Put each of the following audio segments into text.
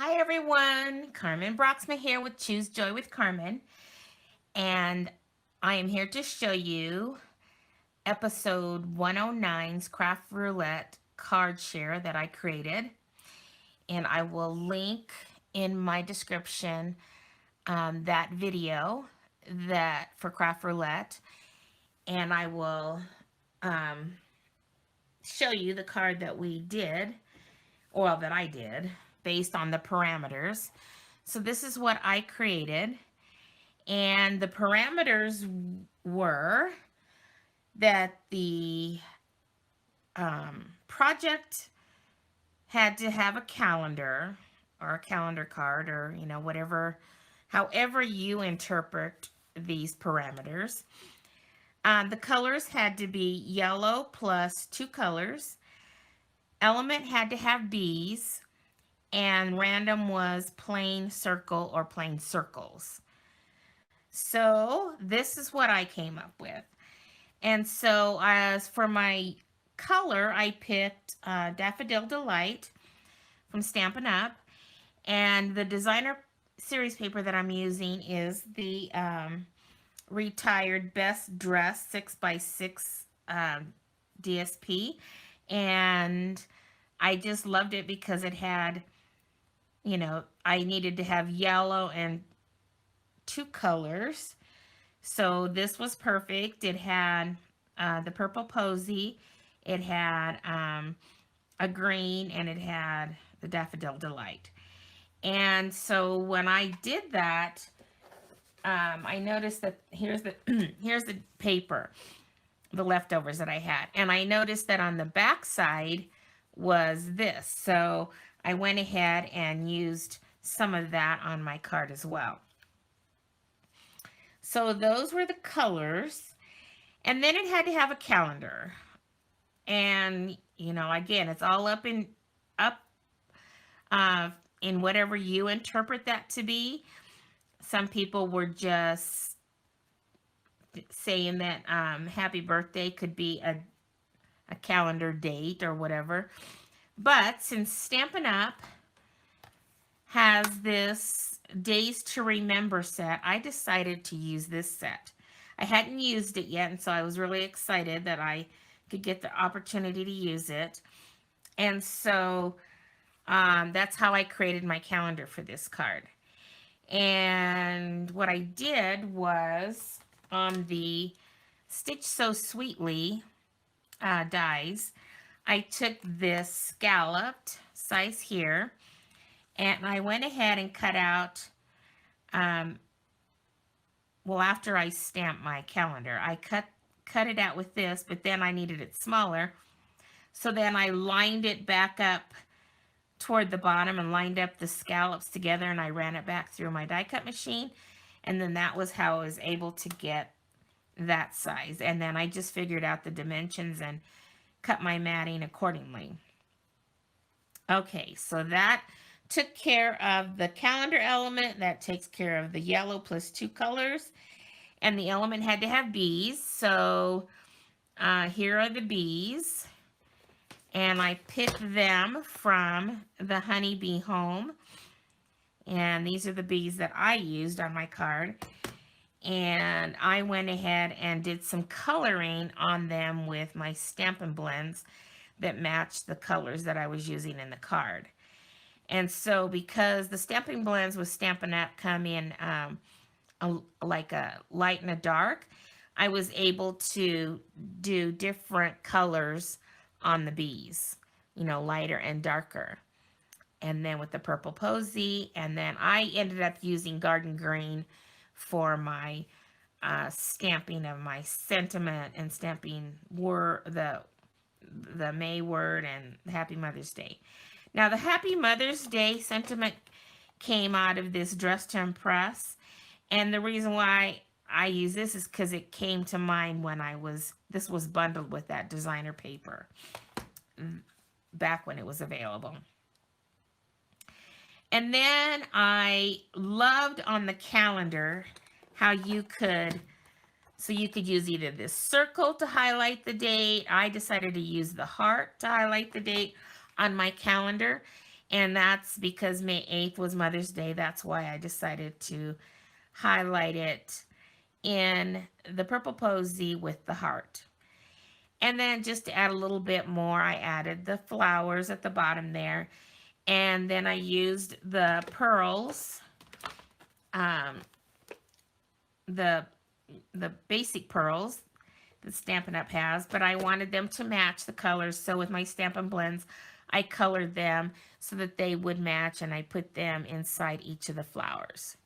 Hi everyone, Carmen Broxma here with Choose Joy with Carmen, and I am here to show you episode 109's Craft Roulette card share that I created, and I will link in my description that video that for Craft Roulette, and I will um, show you the card that we did, or that I did, based on the parameters. So this is what I created. And the parameters were that the project had to have a calendar or a calendar card, or, whatever, however you interpret these parameters. The colors had to be yellow plus 2 colors. Element had to have bees, and random was plain circle or plain circles. So this is what I came up with. And so as for my color, I picked Daffodil Delight from Stampin' Up. And the designer series paper that I'm using is the Retired Best Dress 6x6 DSP. And I just loved it because it had, I needed to have yellow and 2 colors. So this was perfect. It had the purple posy, it had a green, and it had the Daffodil Delight. And so when I did that, I noticed that here's the here's the paper, the leftovers that I had, and I noticed that on the back side was this. So I went ahead and used some of that on my card as well. So those were the colors. And then it had to have a calendar. And, again, it's all up in whatever you interpret that to be. Some people were just saying that happy birthday could be a calendar date or whatever. But since Stampin' Up has this Days to Remember set, I decided to use this set. I hadn't used it yet, and so I was really excited that I could get the opportunity to use it. And so that's how I created my calendar for this card. And what I did was on the Stitch So Sweetly dies, I took this scalloped size here, and I went ahead and cut out, well, after I stamped my calendar, I cut it out with this, but then I needed it smaller. So then I lined it back up toward the bottom and lined up the scallops together, and I ran it back through my die cut machine. And then that was how I was able to get that size. And then I just figured out the dimensions and cut my matting accordingly. Okay, so that took care of the calendar element. That takes care of the yellow plus 2 colors. And the element had to have bees. So here are the bees. And I picked them from the Honeybee Home. And these are the bees that I used on my card. And I went ahead and did some coloring on them with my Stampin' Blends that matched the colors that I was using in the card. And so because the Stampin' Blends with Stampin' Up come in like a light and a dark, I was able to do different colors on the bees, lighter and darker. And then with the purple posy, and then I ended up using garden green for my stamping of my sentiment and stamping the May word and Happy Mother's Day. Now the Happy Mother's Day sentiment came out of this Dress to Impress, and the reason why I use this is because it came to mind when this was bundled with that designer paper back when it was available. And then I loved on the calendar how you could use either this circle to highlight the date. I decided to use the heart to highlight the date on my calendar. And that's because May 8th was Mother's Day. That's why I decided to highlight it in the purple posy with the heart. And then just to add a little bit more, I added the flowers at the bottom there. And then I used the pearls, um, the basic pearls that Stampin' Up! Has, but I wanted them to match the colors. So with my Stampin' Blends, I colored them so that they would match, and I put them inside each of the flowers.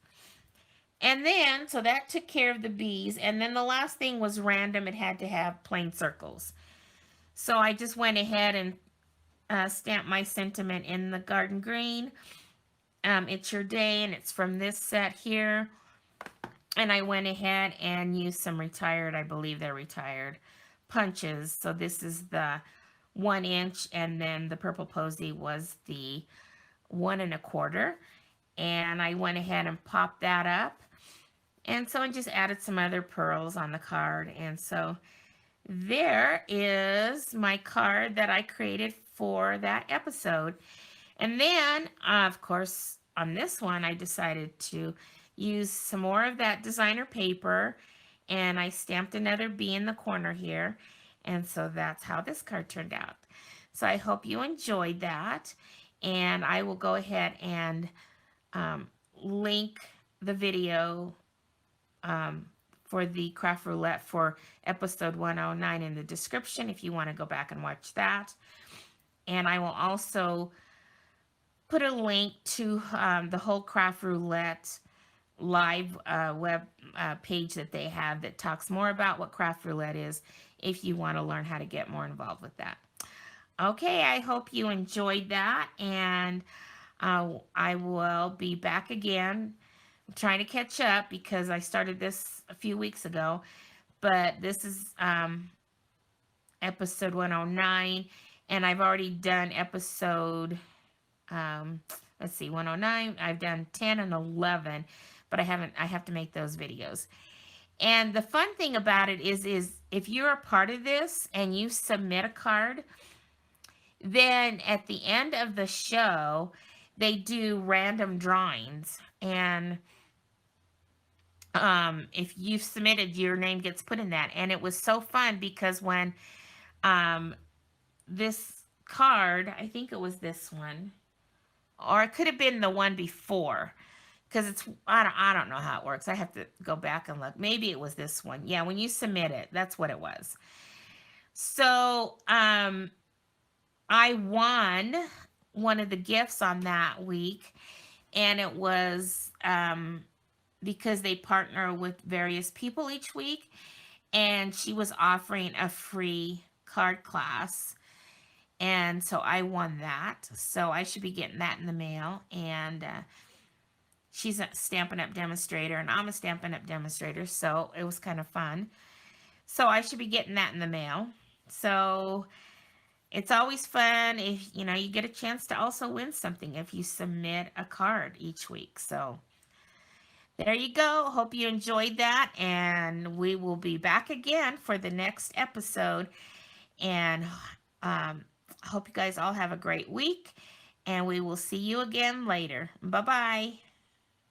And then, so that took care of the bees. And then the last thing was random. It had to have plain circles. So I just went ahead and stamped my sentiment in the garden green. It's your day, and it's from this set here. And I went ahead and used some retired, I believe they're retired, punches. So this is the 1 inch, and then the purple posy was the 1 1/4. And I went ahead and popped that up. And so I just added some other pearls on the card. And so there is my card that I created for that episode. And then, of course, on this one, I decided to use some more of that designer paper, and I stamped another bee in the corner here. And so that's how this card turned out. So I hope you enjoyed that. And I will go ahead and link the video for the craft roulette for episode 109 in the description if you want to go back and watch that. And I will also put a link to the whole craft roulette live web page that they have that talks more about what craft roulette is if you want to learn how to get more involved with that. Okay, I hope you enjoyed that, and I will be back again. I'm trying to catch up because I started this a few weeks ago, but this is episode 109, and I've already done episode, let's see, 109. I've done 10 and 11, but I have to make those videos. And the fun thing about it is if you're a part of this and you submit a card, then at the end of the show, they do random drawings. And if you've submitted, your name gets put in that. And it was so fun because when this card, I think it was this one, or it could have been the one before, because it's, I don't know how it works. I have to go back and look. Maybe it was this one. Yeah, when you submit it, that's what it was. So I won one of the gifts on that week, and it was because they partner with various people each week, and she was offering a free card class, and so I won that. So I should be getting that in the mail. And she's a Stampin' Up! Demonstrator, and I'm a Stampin' Up! Demonstrator, so it was kind of fun. So I should be getting that in the mail. So it's always fun if you get a chance to also win something if you submit a card each week. So there you go. Hope you enjoyed that, and we will be back again for the next episode. And hope you guys all have a great week, and we will see you again later. Bye-bye.